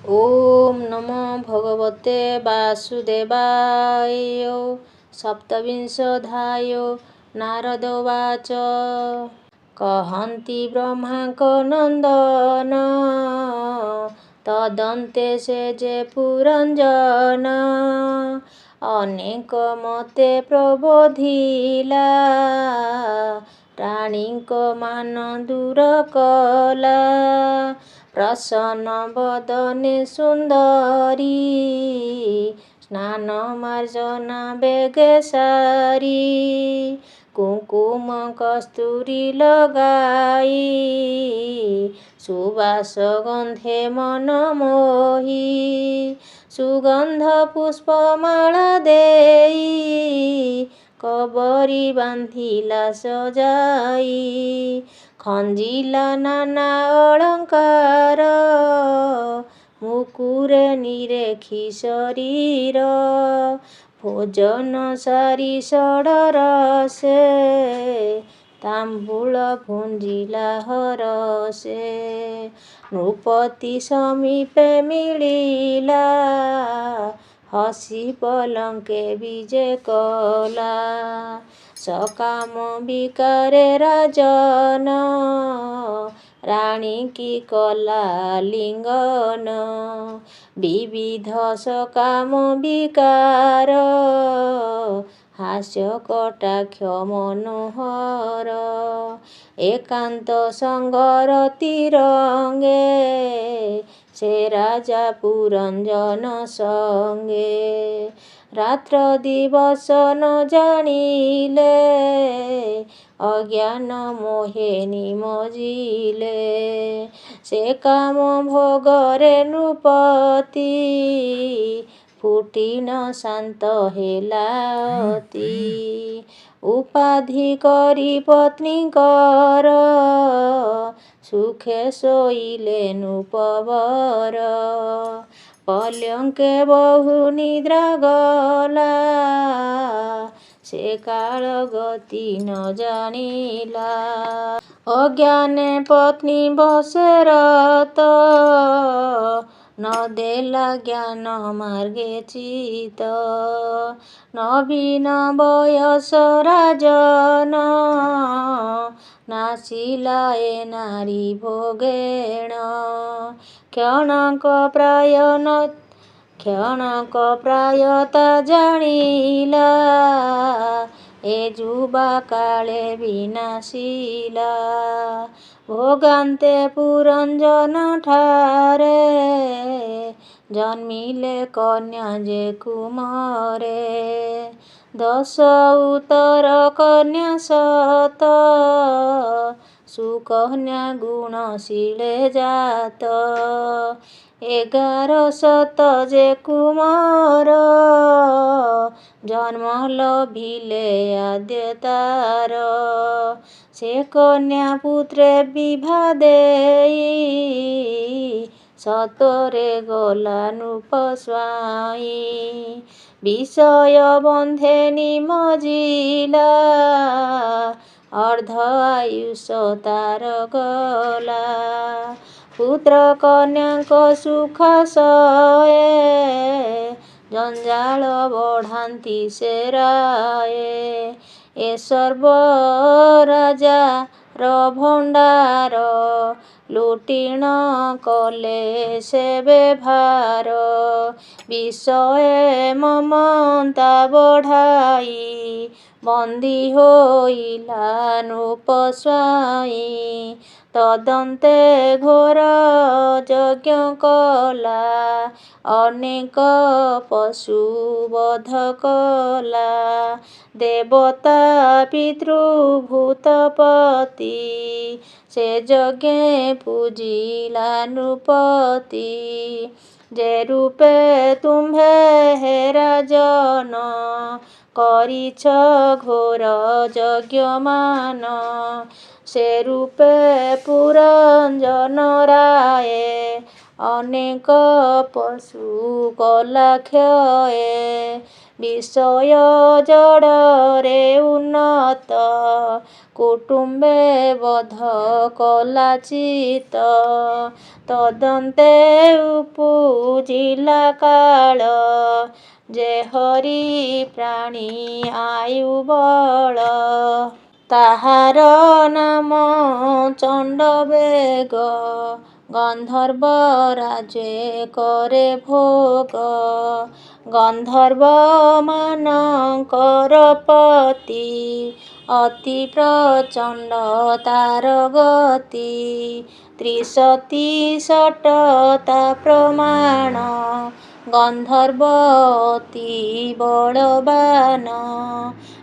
ओम नमो भगवते वासुदेवाय। सप्तविंशोऽध्याय। नारदोवाच। कहन्ति ब्रह्माଙ୍କ नन्दन तदन्ते से जे पुरञ्जन ଅନେକ ମତେ ପ୍ରବୋଧିଲା ପ୍ରାଣୀଙ୍କ ମାନ ଦୂର କଲା ପ୍ରସନ୍ନ ବଦନେ ସୁନ୍ଦରୀ ସ୍ନାନ ମାର୍ଜନା ବେଗେ ସାରି କୁଙ୍କୁମ କସ୍ତୁରୀ ଲଗାଇ ସୁବାସ ଗନ୍ଧେ ମନ ମୋହି ସୁଗନ୍ଧ ପୁଷ୍ପମାଳା ଦେଇ କବରୀ ବାନ୍ଧିଲା ସଜାଇ ଖଞ୍ଜିଲା ନାନା ଅଳଙ୍କାର ମୁକୁରେ ନିରେଖି ଶରୀର ଭୋଜନ ସାରି ଷଡ଼ର ସେ ତାମ୍ବୁଳ ଭୁଞ୍ଜିଲା ହରସେ ନୃପତି ସମୀପେ ମିଳିଲା ହସି ପଲଙ୍କେ ବିଜେ କଲା ସକାମ ବିକାରେ ରାଜନ ରାଣୀ କି କଲା ଲିଙ୍ଗନ ବିବିଧ ସକାମ ବିକାର ହାସ୍ୟ କଟାକ୍ଷ ମନୋହର ଏକାନ୍ତ ସଙ୍ଗର ତିରଙ୍ଗେ ସେ ରାଜା ପୁରଞ୍ଜନ ସଙ୍ଗେ ରାତ୍ର ଦିବସ ନ ଜାଣିଲେ ଅଜ୍ଞାନ ମୋହେ ନିମଜିଲେ ସେ କାମ ଭୋଗରେ ନୃପତି ଫୁଟିନ ଶାନ୍ତ ହେଲା ଅତି ଉପାଧି କରି ପତ୍ନୀଙ୍କର ସୁଖେ ଶୋଇଲେ ନୃପବର ପଲଙ୍କେ ବହୁ ନିଦ୍ରା ଗଲା ସେ କାଳ ଗତି ନ ଜାଣିଲା ଅଜ୍ଞାନେ ପତ୍ନୀ ବସେ ରତ ନ ଦେଲା ଜ୍ଞାନ ମାର୍ଗେ ଚିତ ନବୀନ ବୟସ ରାଜନ ନାସିଲା ଏ ନାରୀ ଭୋଗେଣ କ୍ଷଣକ ପ୍ରାୟ ତା ଜାଣିଲା ଏ ଯୁବା କାଳେ ବିନାଶିଲା ଭୋଗାନ୍ତେ ପୁରଞ୍ଜନ ଠାରେ ଜନ୍ମିଲେ କନ୍ୟା ଯେ କୁମରେ 10 ଉତ୍ତର କନ୍ୟା ସତ ସୁକନ୍ୟା ଗୁଣଶୀଳେ ଜାତ 11 ଶତ ଯେ କୁମର ଜନ୍ମ ଲଭିଲେ ଆଦ୍ୟ ତାର ସେ କନ୍ୟା ପୁତ୍ରେ ବିଭା ଦେଇ ସତରେ ଗଲା ନୃପ ସ୍ୱାଇଁ ବିଷୟ ବନ୍ଧେ ନିମଜିଲା ଅର୍ଦ୍ଧ ଆୟୁଷ ତାର ଗଲା ପୁତ୍ର କନ୍ୟାଙ୍କ ସୁଖ ସଏ ଜଞ୍ଜାଳ ବଢ଼ାନ୍ତି ସେ ରାଏ ଏ ସର୍ବ ରାଜାର ଭଣ୍ଡାର ଲୁଟିଣ କଲେ ସେ ବେଭାର ବିଷୟ ମମତା ବଢ଼ାଇ ବନ୍ଦୀ ହୋଇଲା ନୃପ ସ୍ୱାଇଁ ତଦନ୍ତେ ଘୋର ଯଜ୍ଞ କଲା ଅନେକ ପଶୁ ବଧ କଲା ଦେବତା ପିତୃଭୂତପତି ସେ ଯଜ୍ଞେ ପୂଜିଲା ନୃପତି ଯେ ରୂପେ ତୁମ୍ଭେ ହେ ରାଜନ କରିଛ ଘୋର ଯଜ୍ଞମାନ ସେ ରୂପେ ପୁରଞ୍ଜନ ରାଏ ଅନେକ ପଶୁ କଲା କ୍ଷୟ ବିଷୟ ଜଡ଼ରେ ଉନ୍ନତ କୁଟୁମ୍ବେ ବଧ କଲା ଚିତ ତଦନ୍ତେ ବୁଝିଲା କାଳ, ଯେ ହରି ପ୍ରାଣୀ ଆୟୁ ବଳ। ତାହାର ନାମ ଚଣ୍ଡବେଗ, ଗନ୍ଧର୍ବ ରାଜେ କରେ ଭୋଗ। ଗନ୍ଧର୍ବମାନଙ୍କର ପତି, ଅତି ପ୍ରଚଣ୍ଡ ତାର ଗତି। ତ୍ରିଶତି ଶତତା ପ୍ରମାଣ, ଗନ୍ଧର୍ବ ଅତି ବଳବାନ।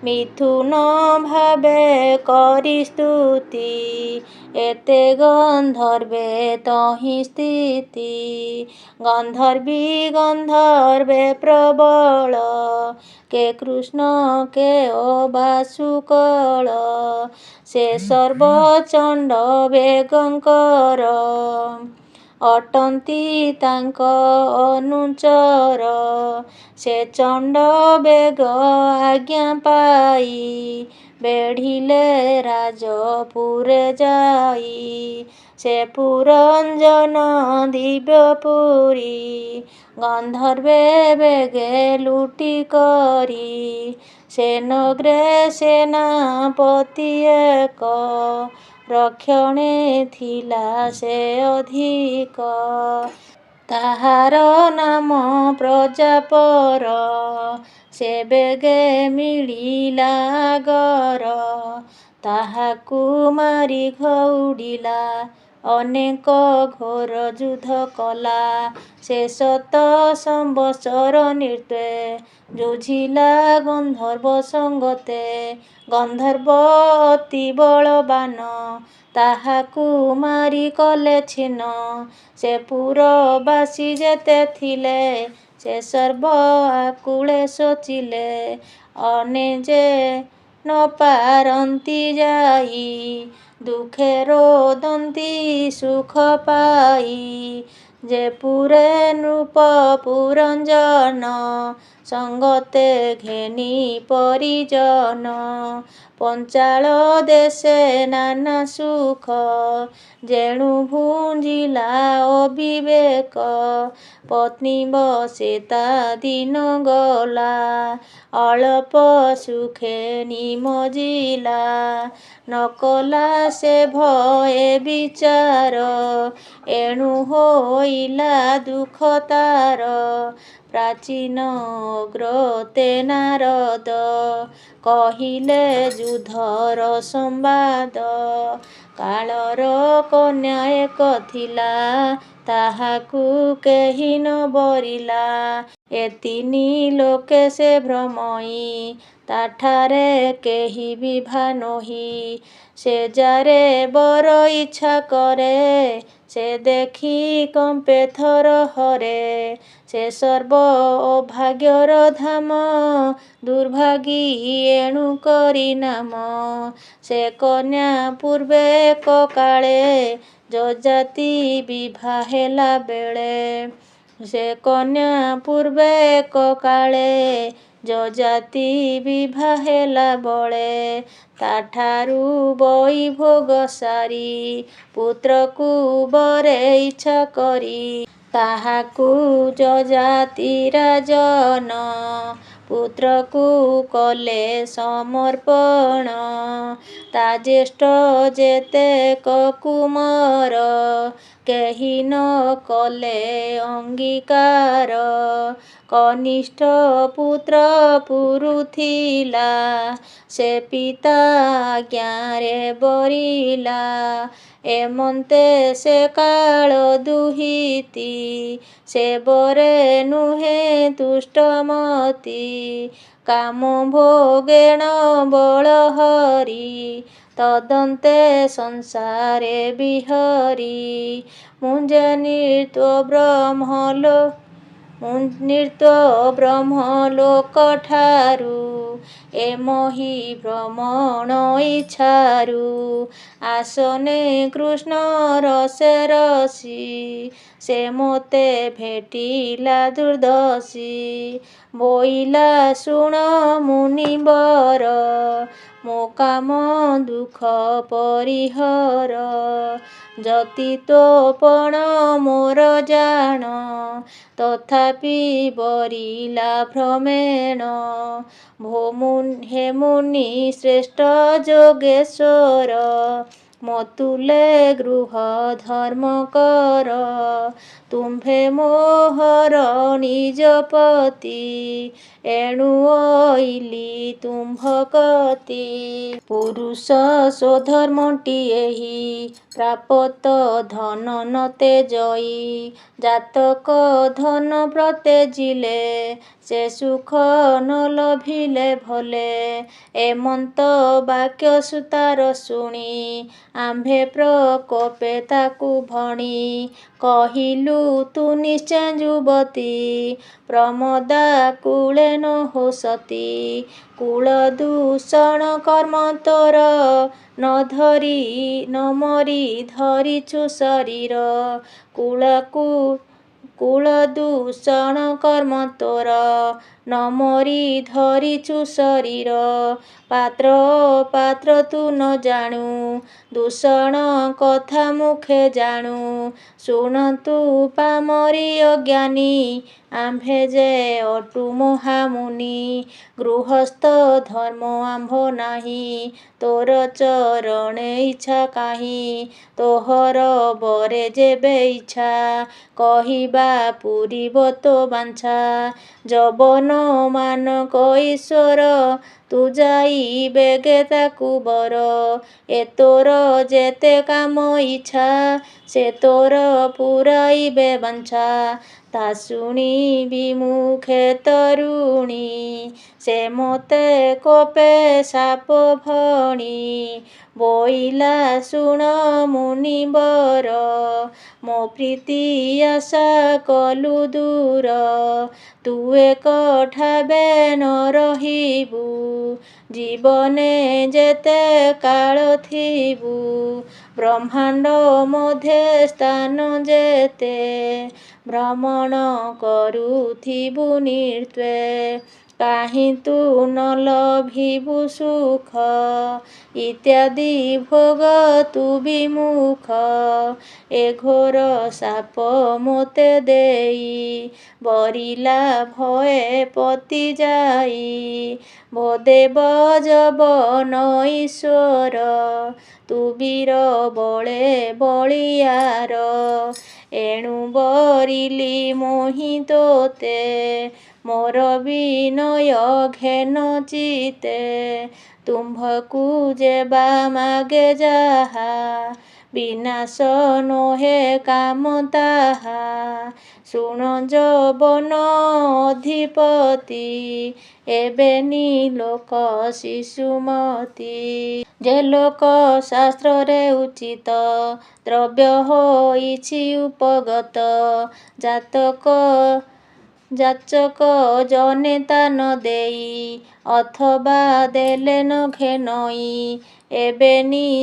ମିଥୁନ ଭାବେ କରି ସ୍ତୁତି, ଏତେ ଗନ୍ଧର୍ବେ ତହିଁ ସ୍ଥିତି। ଗନ୍ଧର୍ବି ଗନ୍ଧର୍ବେ ପ୍ରବଳ, କେ କୃଷ୍ଣ କେ ଅବାସୁକଳ। ସେ ସର୍ବ ଚଣ୍ଡବେଗଙ୍କର, ଅଟନ୍ତି ତାଙ୍କ ଅନୁଚର। ସେ ଚଣ୍ଡବେଗ ଆଜ୍ଞା ପାଇ, ବେଢ଼ିଲେ ରାଜପୁରେ ଯାଇ। ସେ ପୁରଞ୍ଜନ ଦିବ୍ୟପୁରୀ, ଗନ୍ଧର୍ବେ ବେଗେ ଲୁଟି କରି। ସେ ନଗ୍ରେ ସେନାପତି ଏକ, ରକ୍ଷଣେ ଥିଲା ସେ ଅଧିକ। ତାହାର ନାମ ପ୍ରଜାପର, ସେ ବେଗେ ମିଳିଲା ଆଗର। ତାହାକୁ ମାରି ଘଉଡ଼ିଲା, ଅନେକ ଘୋର ଯୁଦ୍ଧ କଲା। ସେ 7 ସମ୍ବତ୍ସର ନୃତ୍ୟେ, ଯୁଝିଲା ଗନ୍ଧର୍ବ ସଙ୍ଗତେ। ଗନ୍ଧର୍ବ ଅତି ବଳବାନ, ତାହାକୁ ମାରି କଲେ ଛିନ୍ନ। ସେ ପୁରବାସୀ ଯେତେ ଥିଲେ, ସେ ସର୍ବ ଆକୁଳେ ଶୋଚିଲେ। ଅନେ ଯେ ନ ପାରନ୍ତି ଯାଇ, ଦୁଃଖେ ରୋଦନ୍ତି ସୁଖ ପାଇ। ଯେ ପୁରେ ନୃପ ପୁରଞ୍ଜନ, ସଙ୍ଗତେ ଘେନି ପରିଜନ। ପଞ୍ଚାଳ ଦେଶେ ନାନା ସୁଖ, ଯେଣୁ ଭୁଞ୍ଜିଲା ଅବିବେକ। ପତ୍ନୀ ବସେ ତା ଦିନ ଗଲା, ଅଳପ ସୁଖେ ନିମଜିଲା। ନ କଲା ସେ ଭୟେ ବିଚାର, ଏଣୁ ହୋଇଲା ଦୁଃଖ ତାର। ପ୍ରାଚୀନ ଅଗ୍ରତେ ନାରଦ, କହିଲେ ଯୁଦ୍ଧର ସମ୍ବାଦ। କାଳର କନ୍ୟା ଏକ ଥିଲା, ତାହାକୁ କେହି ନ ବରିଲା। ଏ ତିନି ଲୋକେ ସେ ଭ୍ରମଇ, ତାଠାରେ କେହି ବିଭା ନୋହି। ସେ ଯାରେ ବର ଇଚ୍ଛା କରେ, ସେ ଦେଖି କମ୍ପେ ଥରହରେ। ସେ ସର୍ବ ଅଭାଗ୍ୟର ଧାମ, ଦୁର୍ଭାଗୀ ଏଣୁ କରି ନାମ। ସେ କନ୍ୟା ପୂର୍ବେ ଏକ କାଳେ, ଯଯାତି ବିଭା ହେଲା ବେଳେ। ସେ କନ୍ୟା ପୂର୍ବେ ଏକ କାଳେ, ଯଯାତି ବିଭା ହେଲା ବଳେ। ତାଠାରୁ ବୈଭୋଗ ସାରି, ପୁତ୍ରକୁ ବରେ ଇଚ୍ଛା କରି। ତାହାକୁ ଯଯାତି ରାଜନ, ପୁତ୍ରକୁ କଲେ ସମର୍ପଣ। ତା ଜ୍ୟେଷ୍ଠ ଯେତେକ କୁମାର, କେହି ନ କଲେ ଅଙ୍ଗୀକାର। କନିଷ୍ଠ ପୁତ୍ର ପୁରୁ ଥିଲା, ସେ ପିତା ଆଜ୍ଞାରେ ବରିଲା। ଏମନ୍ତେ ସେ କାଳ ଦୁହିତି, ସେ ବରେ ନୁହେଁ ତୁଷ୍ଟମତି। କାମ ଭୋଗେଣ ବଳ ହରି, ତଦନ୍ତେ ସଂସାରେ ବିହରି। ମୁଞ୍ଜେ ନୃତ୍ୟ ବ୍ରହ୍ମଲୋକଠାରୁ, ଏ ମହି ଭ୍ରମଣ ଇଚ୍ଛାରୁ। ଆସନେ କୃଷ୍ଣ ରସେ ରସି, ସେ ମୋତେ ଭେଟିଲା ଦୁର୍ଦ୍ଦଶୀ। ବୋଇଲା ଶୁଣ ମୁନିବର, ମୋ କାମ ଦୁଃଖ ପରିହର। ଯତିତୋପଣ ମୋର ଜାଣ, ତଥାପି ବରିଲା ଭ୍ରମେଣ। ହେ ମୁନି ଶ୍ରେଷ୍ଠ ଯୋଗେଶ୍ୱର, ମତୁଲେ ଗୃହ ଧର୍ମ କର। ତୁମ୍ଭେ ମୋହର ନିଜପତି, ଏଣୁ ଅଇଲି ତୁମ୍ଭ କତି। ପୁରୁଷ ସ୍ୱଧର୍ମଟି ଏହି, ପ୍ରାପତ ଧନ ନତେ ଜଇ। ଜାତକ ଧନ ପ୍ରତେଜିଲେ, ସେ ସୁଖ ନ ଲଭିଲେ ଭଲେ। ଏମନ୍ତ ବାକ୍ୟ ସୁତାର ଶୁଣି, ଆମ୍ଭେ ପ୍ରକୋପେ ତାକୁ ଭଣି। କହିଲୁ ତୁ ନିଶ୍ଚେ ଯୁବତୀ, ପ୍ରମଦାକୁଳେ ନ ହୋ ସତୀ। କୁଳ ଦୂଷଣ କର୍ମ ତୋର, ନ ମରି ଧରିଛୁ ଶରୀର। କୁଳ ଦୂଷଣ କର୍ମ ତୋର, ନ ମରି ଧରିଛୁ ଶରୀର। ପାତ୍ର ଅପାତ୍ର ତୁ ନ ଜାଣୁ, ଦୂଷଣ କଥା ମୁଖେ ଜାଣୁ। ଶୁଣ ତୁ ପାମରୀ ଅଜ୍ଞାନୀ, ଆମ୍ଭେ ଯେ ଅଟୁ ମହାମୁନି। ଗୃହସ୍ଥ ଧର୍ମ ଆମ୍ଭ ନାହିଁ, ତୋର ଚରଣେ ଇଚ୍ଛା କାହିଁ। ତୋହର ବରେ ଯେବେ ଇଚ୍ଛା, କହିବା ପୂରିବ ତୋ ବାଞ୍ଛା। ଯବନ ମାନକ ଈଶ୍ୱର, ତୁ ଯାଇ ବେଗେ ତାକୁ ବର। ଏ ତୋର ଯେତେ କାମ ଇଚ୍ଛା, ସେ ତୋର ପୂରାଇବେ ବାଞ୍ଛା। ତା ଶୁଣି ବିମୁଖେ ତରୁଣୀ, ସେ ମୋତେ କୋପେ ଶାପ ଭଣି। ବୋଇଲା ଶୁଣ ମୁନିବର, ମୋ ପ୍ରୀତି ଆଶା କଲୁ ଦୂର। ତୁ ଏକଠାବେ ନ ରହିବୁ, ଜୀବନେ ଯେତେ କାଳ ଥିବୁ। ବ୍ରହ୍ମାଣ୍ଡ ମଧ୍ୟେ ସ୍ଥାନ ଯେତେ, ଭ୍ରମଣ କରୁଥିବୁ ନିର୍ତ୍ୱେ। କାହିଁ ତୁ ନ ଲଭିବୁ ସୁଖ, ଇତ୍ୟାଦି ଭୋଗ ତୁ ବିମୁଖ। ଏ ଘୋର ଶାପ ମୋତେ ଦେଇ, ବରିଲା ଭୟେ ପତି ଯାଇ। ଭୋଦେବ ଯବନ ଈଶ୍ୱର, ତୁ ବୀର ବଳେ ବଳିୟାର। ଏଣୁ ବରିଲି ମୋହି ତୋତେ, ମୋର ବିନୟ ଘେନ ଚିତ୍ତେ। ତୁମ୍ଭକୁ ଯେବା ମାଗେ ଯାହା, ବିନାଶ ନୋହେ କାମ ତାହା। ଶୁଣ ଯବନ ଅଧିପତି, ଏବେ ନିଲୋକ ଶିଶୁମତି। ଯେ ଲୋକ ଶାସ୍ତ୍ରରେ ଉଚିତ, ଦ୍ରବ୍ୟ ହୋଇଛି ଉପଗତ। ଯାଚକ ଜନେ ତା ନ ଦେଇ, ଅଥବା ଦେଲେ ନ ଘେନଇ। ଏବେ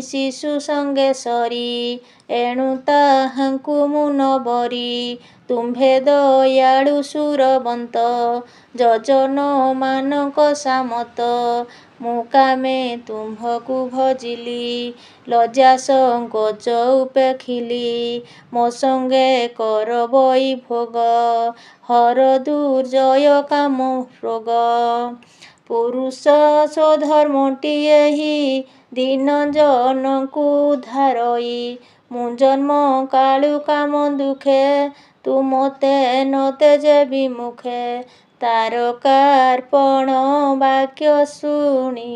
ଶିଶୁ ସଙ୍ଗେ ସରି, ଏଣୁ ତାହାଙ୍କୁ ମୁଁ ନ ବରି। ତୁମ୍ଭେ ଦୟାଳୁ ସୁରବନ୍ତ, ଯଜନ ମାନକ ସାମତ। ମୁଁ କାମେ ତୁମ୍ଭକୁ ଭଜିଲି, ଲଜ୍ଜା ସଙ୍କୋଚ ଉପେଖିଲି। ମୋ ସଙ୍ଗେ କର ବଇ ଭୋଗ, ହର ଦୁର୍ଜୟ କାମ ରୋଗ। ପୁରୁଷ ସ୍ୱଧର୍ମଟି ଏହି, ଦୀନ ଜନକୁ ଉଦ୍ଧାରଇ। ମୁଁ ଜନ୍ମ କାଳୁ କାମ ଦୁଃଖେ, ତୁ ମୋତେ ନ ତେଜେ ବିମୁଖେ। ତାରକାର୍ପଣ ବାକ୍ୟ ଶୁଣି,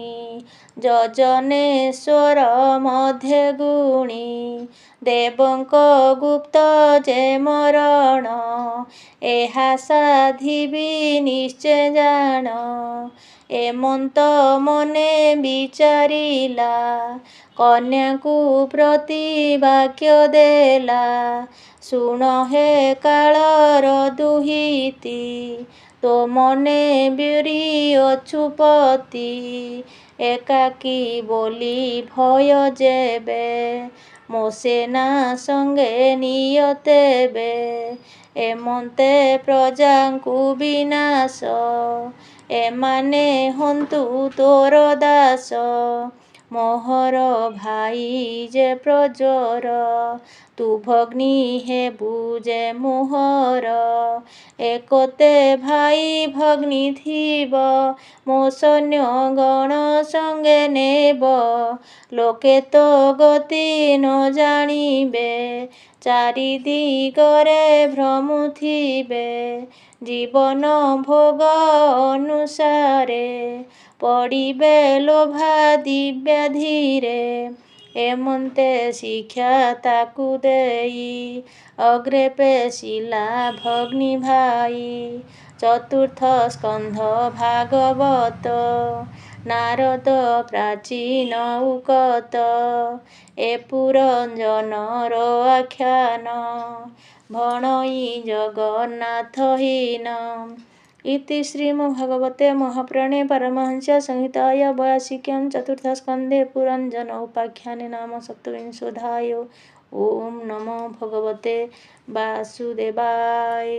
ଯଜନେଶ୍ୱର ମଧ୍ୟେ ଗୁଣି। ଦେବଙ୍କ ଗୁପ୍ତ ଯେ ମରଣ, ଏହା ସାଧିବି ନିଶ୍ଚେ ଜାଣ। ଏମନ୍ତ ମନେ ବିଚାରିଲା, କନ୍ୟାକୁ ପ୍ରତିବାକ୍ୟ ଦେଲା। ଶୁଣ ହେ କାଳର ଦୁହିତି, ତୋ ମନେ ବୀରି ଅଛୁପତି। ଏକାକୀ ବୋଲି ଭୟ ଯେବେ, ମୋ ସେନା ସଙ୍ଗେ ନିଅ ତେବେ ଏମନ୍ତେ ପ୍ରଜାଙ୍କୁ ବିନାଶ ଏମାନେ ହନ୍ତୁ ତୋର ଦାସ ମୋହର ଭାଇ ଯେ ପ୍ରଜର ତୁ ଭଗ୍ନୀ ହେବୁ ଯେ ମୋହର ଏକତେ ଭାଇ ଭଗ୍ନୀ ଥିବ ମୋ ସୈନ୍ୟ ଗଣ ସଙ୍ଗେ ନେବ ଲୋକେ ତ ଗତି ନ ଜାଣିବେ ଚାରି ଦିଗରେ ଭ୍ରମୁଥିବେ ଜୀବନ ଭୋଗ ଅନୁସାରେ ପଡ଼ିବେ ଲୋଭାଦିବ୍ୟାଧିରେ ଏମନ୍ତେ ଶିକ୍ଷା ତାକୁ ଦେଇ ଅଗ୍ରେ ପେଶିଲା ଭଗ୍ନୀ ଭାଇ ଚତୁର୍ଥ ସ୍କନ୍ଧ ଭାଗବତ ନାରଦ ପ୍ରାଚୀନ ଉକତ ଏ ପୁରଞ୍ଜନର ଆଖ୍ୟାନ ଭଣଇ ଜଗନ୍ନାଥ ହୀନ इति श्रीमद्भागवते महापुराणे पारमहंस्यां संहितायां 82 चतुर्थस्कन्धे पुरञ्जन उपाख्याने नाम सप्तविंशोऽध्यायो। ओम नमो भगवते वासुदेवाय।